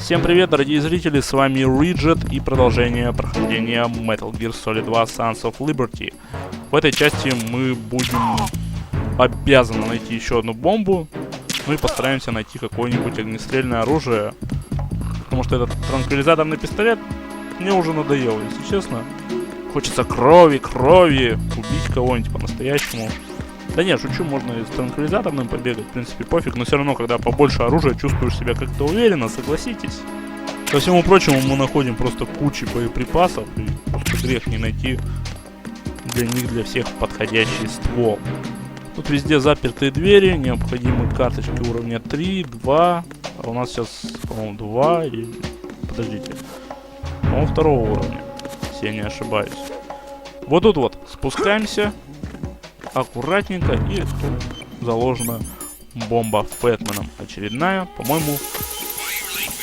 Всем привет, дорогие зрители, с вами Риджет и продолжение прохождения Metal Gear Solid 2 Sons of Liberty. В этой части мы будем обязаны найти еще одну бомбу, ну и постараемся найти какое-нибудь огнестрельное оружие, потому что этот транквилизаторный пистолет мне уже надоел, если честно. Хочется крови, убить кого-нибудь по-настоящему. Да нет, шучу, можно и с транквилизаторным побегать, в принципе, пофиг, но все равно, когда побольше оружия, чувствуешь себя как-то уверенно, согласитесь. Ко всему прочему, мы находим просто кучу боеприпасов, и просто грех не найти для них, для всех подходящий ствол. Тут везде запертые двери, необходимы карточки уровня 3, 2, а у нас сейчас, по-моему, 2 и... Подождите. По-моему, 2 уровня, если я не ошибаюсь. Вот тут вот спускаемся. Аккуратненько, и тут заложена бомба Фэтменом. Очередная, по-моему,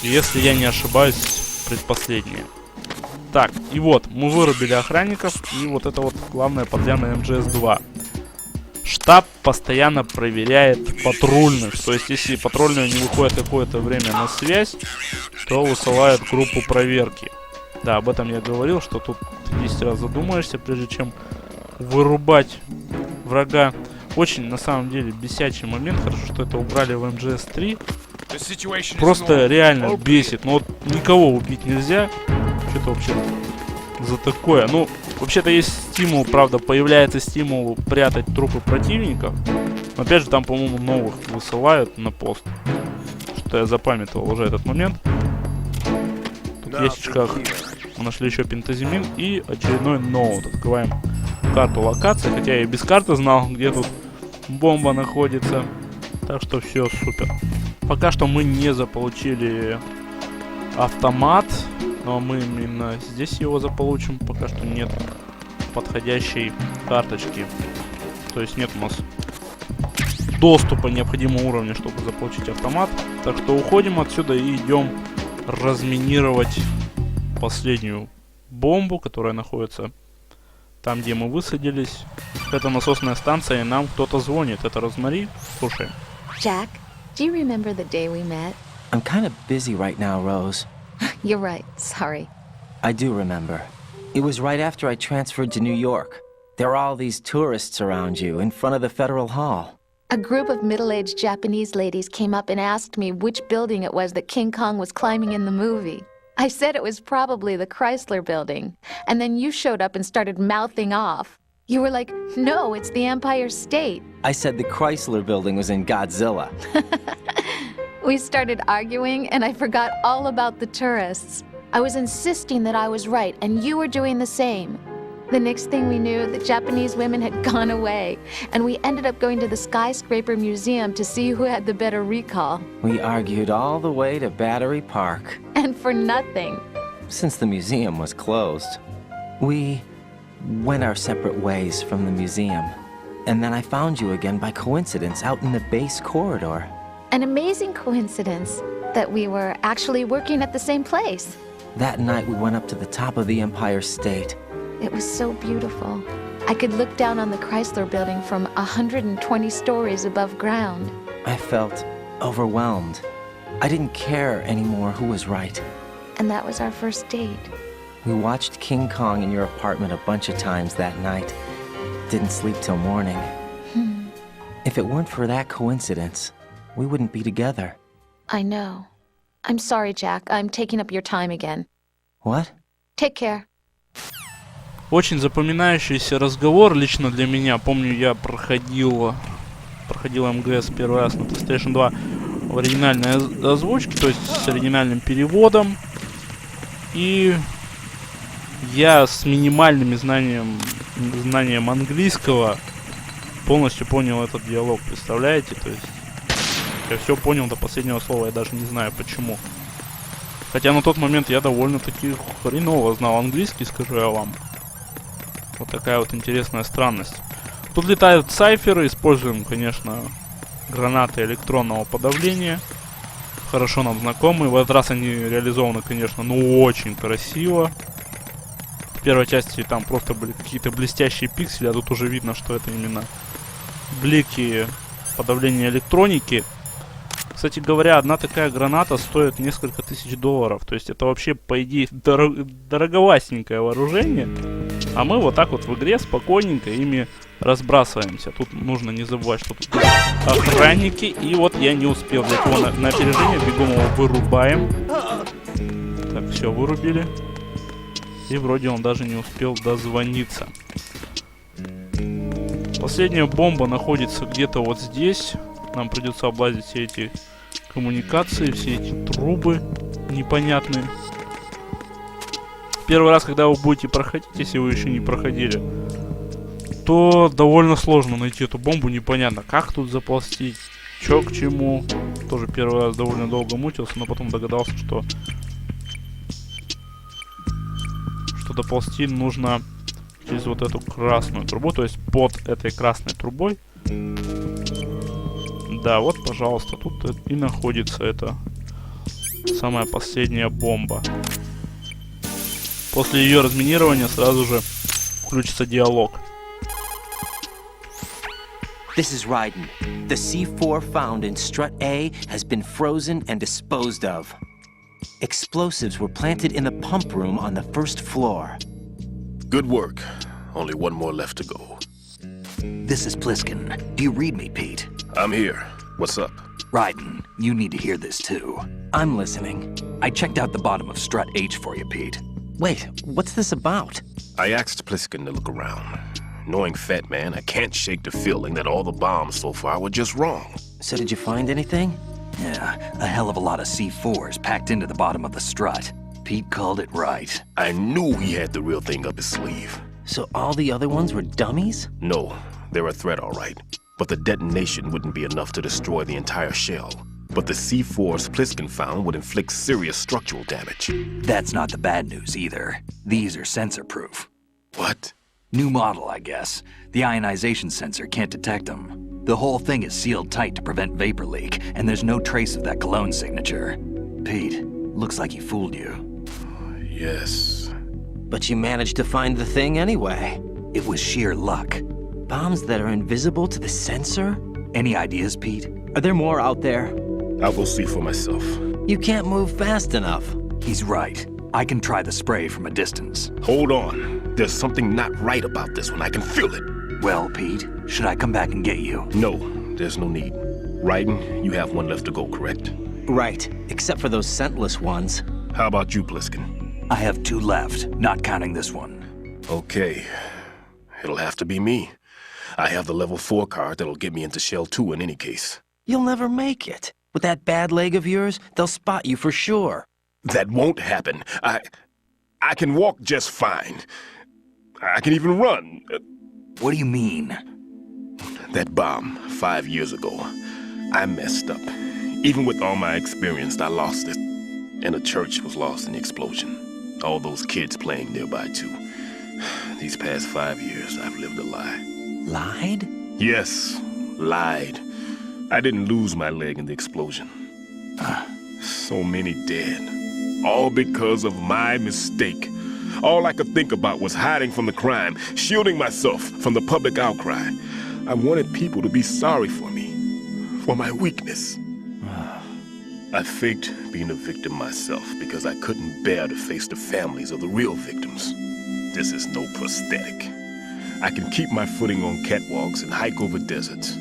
если я не ошибаюсь, предпоследняя. Так, и вот, мы вырубили охранников, и вот это вот главное подземное МГС-2. Штаб постоянно проверяет патрульных, то есть если патрульные не выходят какое-то время на связь, то высылают группу проверки. Да, об этом я говорил, что тут 10 раз задумаешься, прежде чем вырубать врага. Очень, на самом деле, бесячий момент. Хорошо, что это убрали в МГС-3. Просто реально бесит. Но вот никого убить нельзя. Что-то вообще за такое. Ну, вообще-то есть стимул, правда, появляется стимул прятать трупы противников. Но опять же, там, по-моему, новых высылают на пост. Что я запамятовал уже этот момент. Тут в ящичках мы нашли еще пентазимин и очередной ноут. Открываем карту локации, хотя я и без карты знал, где тут бомба находится. Так что все супер. Пока что мы не заполучили автомат, но мы именно здесь его заполучим. Пока что нет подходящей карточки. То есть нет у нас доступа необходимого уровня, чтобы заполучить автомат. Так что уходим отсюда и идем разминировать последнюю бомбу, которая находится там, где мы высадились. Это насосная станция, и нам кто-то звонит. Это Розмари. Слушай. Jack, do you remember the day we met? I'm kind of busy right now, Rose. You're right. Sorry. I do remember. It was right after I transferred to New York. There are all these tourists around you in front of the Federal Hall. A group of middle-aged Japanese ladies came up and asked me which building it was that King Kong was climbing in the movie. I said it was probably the Chrysler Building, and then you showed up and started mouthing off. You were like, no, it's the Empire State. I said the Chrysler Building was in Godzilla. We started arguing, and I forgot all about the tourists. I was insisting that I was right, and you were doing the same. The next thing we knew, the Japanese women had gone away, and we ended up going to the Skyscraper Museum to see who had the better recall. We argued all the way to Battery Park. And for nothing. Since the museum was closed, we went our separate ways from the museum. And then I found you again by coincidence out in the base corridor. An amazing coincidence that we were actually working at the same place. That night we went up to the top of the Empire State. It was so beautiful. I could look down on the Chrysler Building from 120 stories above ground. I felt overwhelmed. I didn't care anymore who was right. And that was our first date. We watched King Kong in your apartment a bunch of times that night. Didn't sleep till morning. If it weren't for that coincidence, we wouldn't be together. I know. I'm sorry, Jack. I'm taking up your time again. What? Take care. Очень запоминающийся разговор лично для меня. Помню, я проходил МГС первый раз на PlayStation 2 в оригинальной озвучке, то есть с оригинальным переводом. И я с минимальным знанием английского полностью понял этот диалог, представляете? То есть я все понял до последнего слова, я даже не знаю почему. Хотя на тот момент я довольно-таки хреново знал английский, скажу я вам. Вот такая вот интересная странность. Тут летают сайферы, используем, конечно, гранаты электронного подавления. Хорошо нам знакомые. В этот раз они реализованы, конечно, ну очень красиво. В первой части там просто были какие-то блестящие пиксели, а тут уже видно, что это именно блики подавления электроники. Кстати говоря, одна такая граната стоит несколько тысяч долларов. То есть это вообще, по идее, дороговастенькое вооружение. А мы вот так вот в игре спокойненько ими разбрасываемся. Тут нужно не забывать, что тут охранники. И вот я не успел взять его на опережение. Бегом его вырубаем. Так, все, вырубили. И вроде он даже не успел дозвониться. Последняя бомба находится где-то вот здесь. Нам придется облазить все эти коммуникации, все эти трубы непонятные. Первый раз, когда вы будете проходить, если вы еще не проходили, то довольно сложно найти эту бомбу. Непонятно, как тут заползти, чё к чему. Тоже первый раз довольно долго мучился, но потом догадался, что доползти нужно через вот эту красную трубу, то есть под этой красной трубой. Да, вот, пожалуйста, тут и находится эта самая последняя бомба. После ее разминирования сразу же включится диалог. This is Raiden. The C4 found in Strut A has been frozen and disposed of. Explosives were planted in the pump room on the first floor. Good work. Only one more left to go. This is Pliskin. Do you read me, Pete? I'm here. What's up? Raiden, you need to hear this too. I'm listening. I checked out the bottom of Strut H for you, Pete. Wait, what's this about? I asked Pliskin to look around. Knowing Fat Man, I can't shake the feeling that all the bombs so far were just wrong. So did you find anything? Yeah, a hell of a lot of C4s packed into the bottom of the strut. Pete called it right. I knew he had the real thing up his sleeve. So all the other ones were dummies? No, they're a threat, all right. But the detonation wouldn't be enough to destroy the entire shell. But the C4s Pliskin found would inflict serious structural damage. That's not the bad news either. These are sensor-proof. What? New model, I guess. The ionization sensor can't detect them. The whole thing is sealed tight to prevent vapor leak, and there's no trace of that cologne signature. Pete, looks like he fooled you. Yes. But you managed to find the thing anyway. It was sheer luck. Bombs that are invisible to the sensor? Any ideas, Pete? Are there more out there? I'll go see for myself. You can't move fast enough. He's right. I can try the spray from a distance. Hold on. There's something not right about this one. I can feel it. Well, Pete, should I come back and get you? No, there's no need. Raiden, you have one left to go, correct? Right, except for those scentless ones. How about you, Pliskin? I have 2 left, not counting this one. Okay. It'll have to be me. I have the level 4 card that'll get me into Shell 2 in any case. You'll never make it. With that bad leg of yours, they'll spot you for sure. That won't happen. I can walk just fine. I can even run. What do you mean? That bomb 5 years ago, I messed up. Even with all my experience, I lost it. And the church was lost in the explosion. All those kids playing nearby, too. These past 5 years, I've lived a lie. Lied? Yes, lied. I didn't lose my leg in the explosion. So many dead. All because of my mistake. All I could think about was hiding from the crime, shielding myself from the public outcry. I wanted people to be sorry for me, for my weakness. I faked being a victim myself because I couldn't bear to face the families of the real victims. This is no prosthetic. I can keep my footing on catwalks and hike over deserts.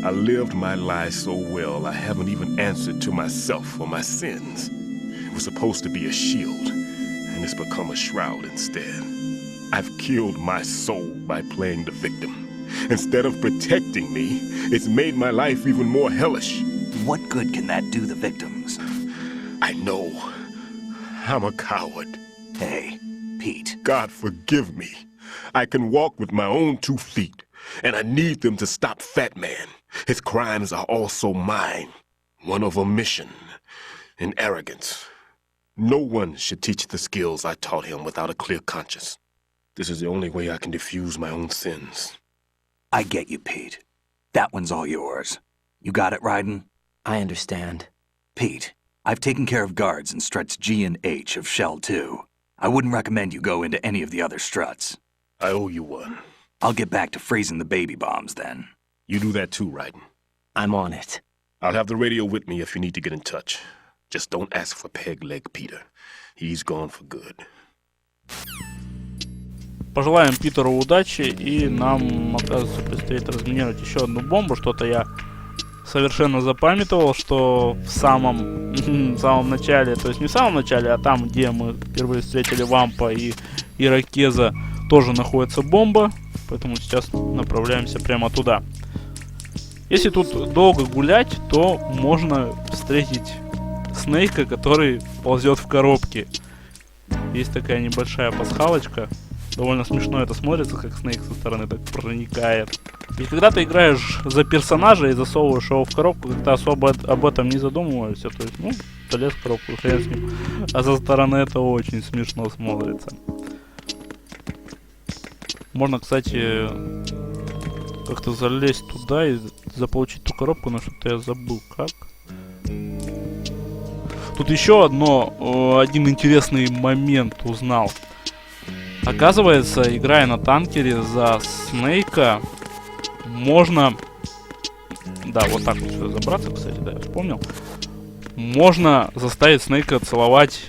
I lived my life so well, I haven't even answered to myself for my sins. It was supposed to be a shield, and it's become a shroud instead. I've killed my soul by playing the victim. Instead of protecting me, it's made my life even more hellish. What good can that do the victims? I know. I'm a coward. Hey, Pete. God forgive me. I can walk with my own 2 feet, and I need them to stop Fat Man. His crimes are also mine. One of omission and arrogance. No one should teach the skills I taught him without a clear conscience. This is the only way I can diffuse my own sins. I get you, Pete. That one's all yours. You got it, Raiden? I understand. Pete, I've taken care of guards in struts G and H of Shell 2. I wouldn't recommend you go into any of the other struts. I owe you one. I'll get back to freezing the baby bombs then. You do that too, Raiden. I'm on it. I'll have the radio with me if you need to get in touch. Just don't ask for Peg Leg Peter. He's gone for good. Пожелаем Питеру удачи, и нам, оказывается, предстоит разминировать еще одну бомбу. Что-то я совершенно запамятовал, что в самом начале, то есть не в самом начале, а там, где мы впервые встретили Вампа и Ирокеза, тоже находится бомба. Поэтому сейчас направляемся прямо туда. Если тут долго гулять, то можно встретить Снейка, который ползет в коробке. Есть такая небольшая пасхалочка. Довольно смешно это смотрится, как Снейк со стороны так проникает. И когда ты играешь за персонажа и засовываешь его в коробку, как-то особо об этом не задумываешься. То есть, ну, залез в коробку, хрен с ним. А со стороны это очень смешно смотрится. Можно, кстати, как-то залезть туда и заполучить ту коробку, но что-то я забыл. Как? Тут еще один интересный момент узнал. Оказывается, играя на танкере за Снейка, можно... Да, вот так вот сюда забраться, кстати, да, я вспомнил. Можно заставить Снейка целовать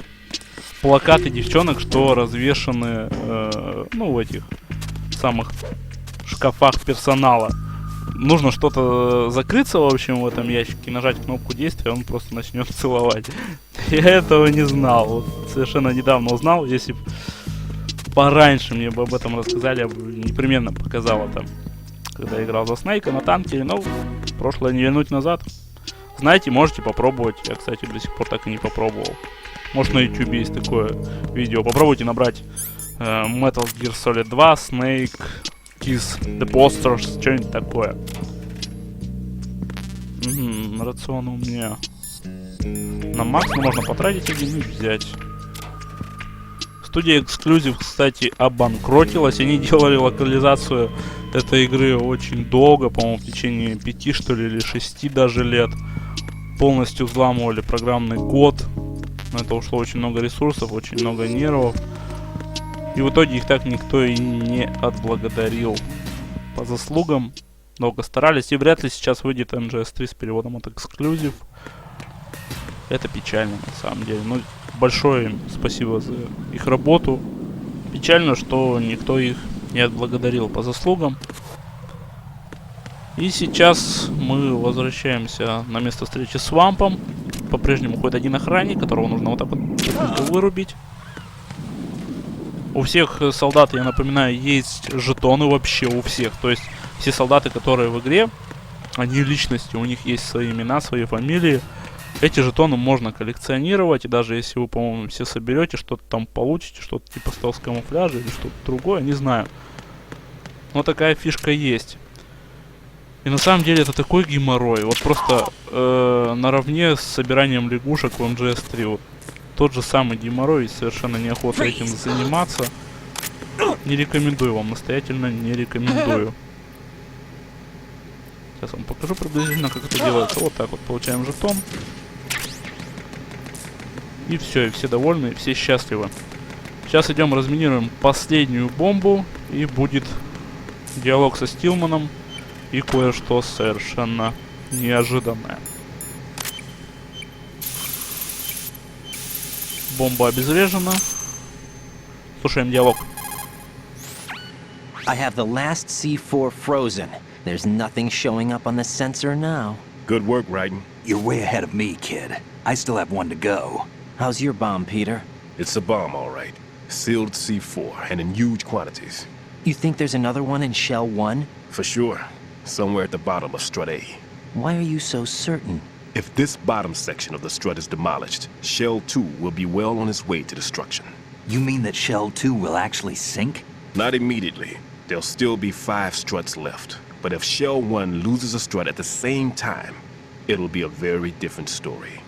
плакаты девчонок, что развешаны, ну, в этих самых шкафах персонала. Нужно что-то закрыться, в общем, в этом ящике, нажать кнопку действия, он просто начнет целовать. Я этого не знал. Вот совершенно недавно узнал. Если пораньше мне бы об этом рассказали, я бы непременно показал это, когда играл за Снейка на танкере, но прошлое не вернуть назад. Знаете, можете попробовать. Я, кстати, до сих пор так и не попробовал. Может, на YouTube есть такое видео. Попробуйте набрать Metal Gear Solid 2, Snake, Kiss the Posters, что-нибудь такое. Рацион у меня на максимум, можно потратить один и взять. Студия Exclusive, кстати, обанкротилась. Они делали локализацию этой игры очень долго, по-моему, в течение 5, что ли, или 6 даже лет. Полностью взламывали программный код. На это ушло очень много ресурсов, очень много нервов. И в итоге их так никто и не отблагодарил. По заслугам долго старались. И вряд ли сейчас выйдет NGS3 с переводом от Exclusive. Это печально, на самом деле. Ну, большое им спасибо за их работу. Печально, что никто их не отблагодарил по заслугам. И сейчас мы возвращаемся на место встречи с Вампом. По-прежнему ходит один охранник, которого нужно вот так вот вырубить. У всех солдат, я напоминаю, есть жетоны вообще у всех. То есть все солдаты, которые в игре, они личности, у них есть свои имена, свои фамилии. Эти жетоны можно коллекционировать, и даже если вы, по-моему, все соберете, что-то там получите, что-то типа стелс-камуфляжа или что-то другое, не знаю. Но такая фишка есть. И на самом деле это такой геморрой. Вот просто наравне с собиранием лягушек в MGS3. Вот тот же самый геморрой, и совершенно неохота этим заниматься. Не рекомендую вам, настоятельно не рекомендую. Сейчас вам покажу приблизительно, как это делается. Вот так вот получаем жетон. И все, и все довольны, и все счастливы. Сейчас идем разминируем последнюю бомбу, и будет диалог со Стилманом и кое-что совершенно неожиданное. Бомба обезврежена. Слушаем диалог. I have the last C4 frozen. There's nothing showing up on the sensor now. Good work, Raiden. You're way ahead of me, kid. I still have one to go. How's your bomb, Peter? It's a bomb, all right. Sealed C4, and in huge quantities. You think there's another one in Shell 1? For sure. Somewhere at the bottom of Strut A. Why are you so certain? If this bottom section of the strut is demolished, Shell 2 will be well on its way to destruction. You mean that Shell 2 will actually sink? Not immediately. There'll still be 5 struts left. But if Shell 1 loses a strut at the same time, it'll be a very different story.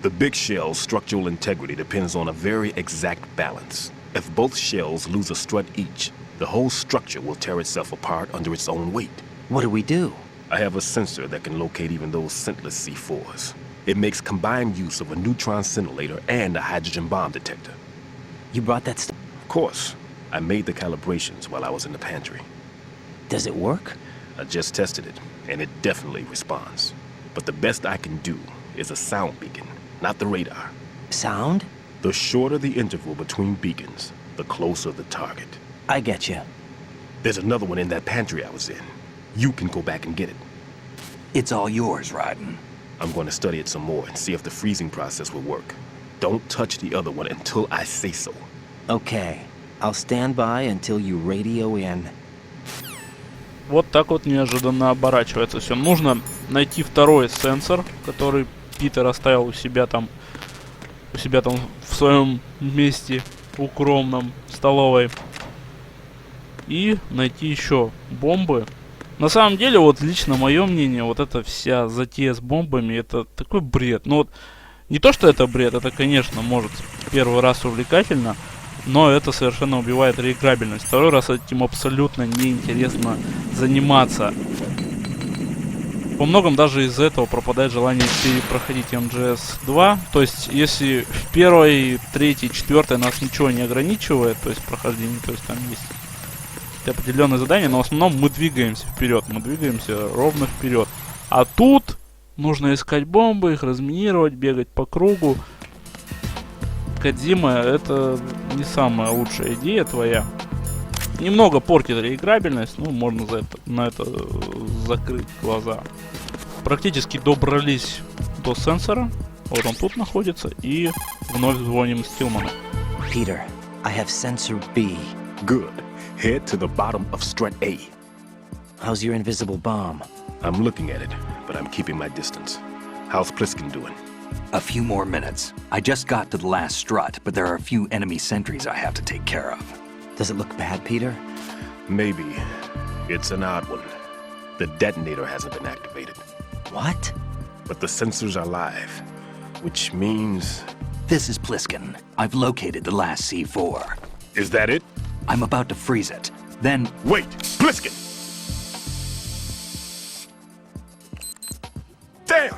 The big shell's structural integrity depends on a very exact balance. If both shells lose a strut each, the whole structure will tear itself apart under its own weight. What do we do? I have a sensor that can locate even those scentless C4s. It makes combined use of a neutron scintillator and a hydrogen bomb detector. You brought that stuff? Of course. I made the calibrations while I was in the pantry. Does it work? I just tested it, and it definitely responds. But the best I can do is a sound beacon, not the radar. Sound? The shorter the interval between beacons, the closer the target. I get you. There's another one in that pantry I was in. You can go back and get it. It's all yours, Raiden. I'm going to study it some more and see if the freezing process will work. Don't touch the other one until I say so. Okay. I'll stand by until you radio in. Вот так вот неожиданно оборачивается все. Нужно найти второй сенсор, который Питер оставил у себя там в своем месте укромном, в столовой. И найти еще бомбы. На самом деле, вот лично мое мнение, вот эта вся затея с бомбами, это такой бред. Ну вот, не то, что это бред, это, конечно, может первый раз увлекательно, но это совершенно убивает реиграбельность. Второй раз этим абсолютно неинтересно заниматься. Во многом даже из-за этого пропадает желание перепроходить МГС 2. То есть, если в первой, третьей, четвертой нас ничего не ограничивает, то есть прохождение, то есть там есть определенные задания, но в основном мы двигаемся вперед, мы двигаемся ровно вперед. А тут нужно искать бомбы, их разминировать, бегать по кругу. Кодзима, это не самая лучшая идея твоя. Немного портит реиграбельность, ну, можно на это закрыть глаза. Практически добрались до сенсора. Вот он тут находится. И вновь звоним Стилману. Peter, I have sensor B. Good. Head to the bottom of strut A. How's your invisible bomb? I'm looking at it, but I'm keeping my distance. How's Pliskin doing? A few more minutes. I just got to the last strut, but there are a few enemy sentries I have to take care of. Does it look bad, Peter? Maybe. It's an odd one. The detonator hasn't been activated. What? But the sensors are live, which means... This is Pliskin. I've located the last C4. Is that it? I'm about to freeze it. Then... Wait! Pliskin! Damn!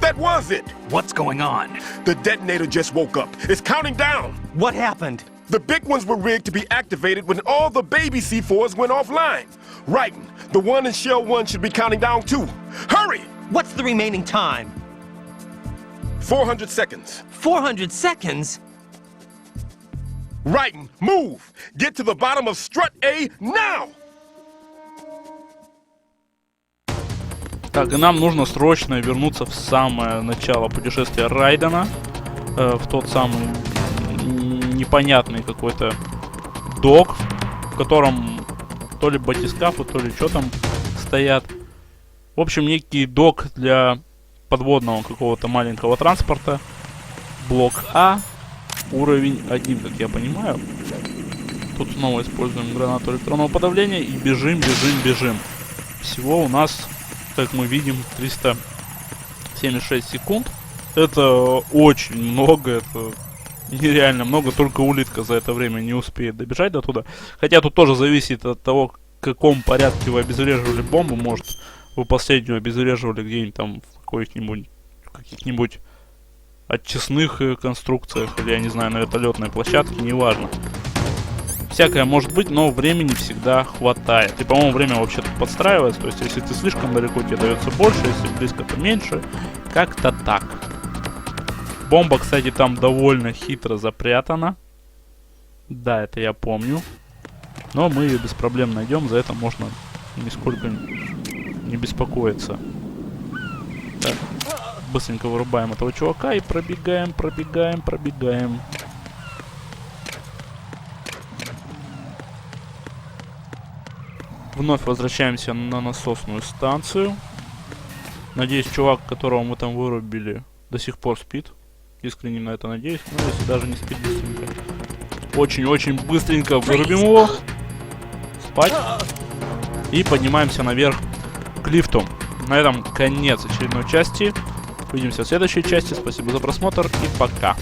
That was it! What's going on? The detonator just woke up. It's counting down! What happened? The big ones were rigged to be activated when all the baby C4s went offline. Raiden, the one in Shell 1 should be counting down too. Hurry! What's the remaining time? 400 seconds. 400 seconds? Raiden, move! Get to the bottom of strut A now! Так, и нам нужно срочно вернуться в самое начало путешествия Райдена. В тот самый непонятный какой-то док, в котором то ли батискафы, то ли что там стоят. В общем, некий док для подводного какого-то маленького транспорта. Блок А. Уровень 1, как я понимаю. Тут снова используем гранату электронного подавления и бежим, бежим, бежим. Всего у нас, как мы видим, 376 секунд. Это очень много, это нереально много. Только улитка за это время не успеет добежать до туда. Хотя тут тоже зависит от того, в каком порядке вы обезвреживали бомбу. Может, вы последнюю обезвреживали где-нибудь там в каких-нибудь очистных конструкциях, или, я не знаю, на вертолетной площадке, неважно. Всякое может быть, но времени всегда хватает. И, по-моему, время вообще тут подстраивается. То есть, если ты слишком далеко, тебе дается больше, если близко, то меньше. Как-то так. Бомба, кстати, там довольно хитро запрятана. Да, это я помню. Но мы ее без проблем найдем, за это можно нисколько не беспокоиться. Так. Быстренько вырубаем этого чувака и пробегаем, пробегаем, пробегаем. Вновь возвращаемся на насосную станцию. Надеюсь, чувак, которого мы там вырубили, до сих пор спит. Искренне на это надеюсь. Ну, если даже не спит, быстренько. Очень-очень быстренько вырубим его. Спать. И поднимаемся наверх к лифту. На этом конец очередной части. Увидимся в следующей части. Спасибо за просмотр и пока.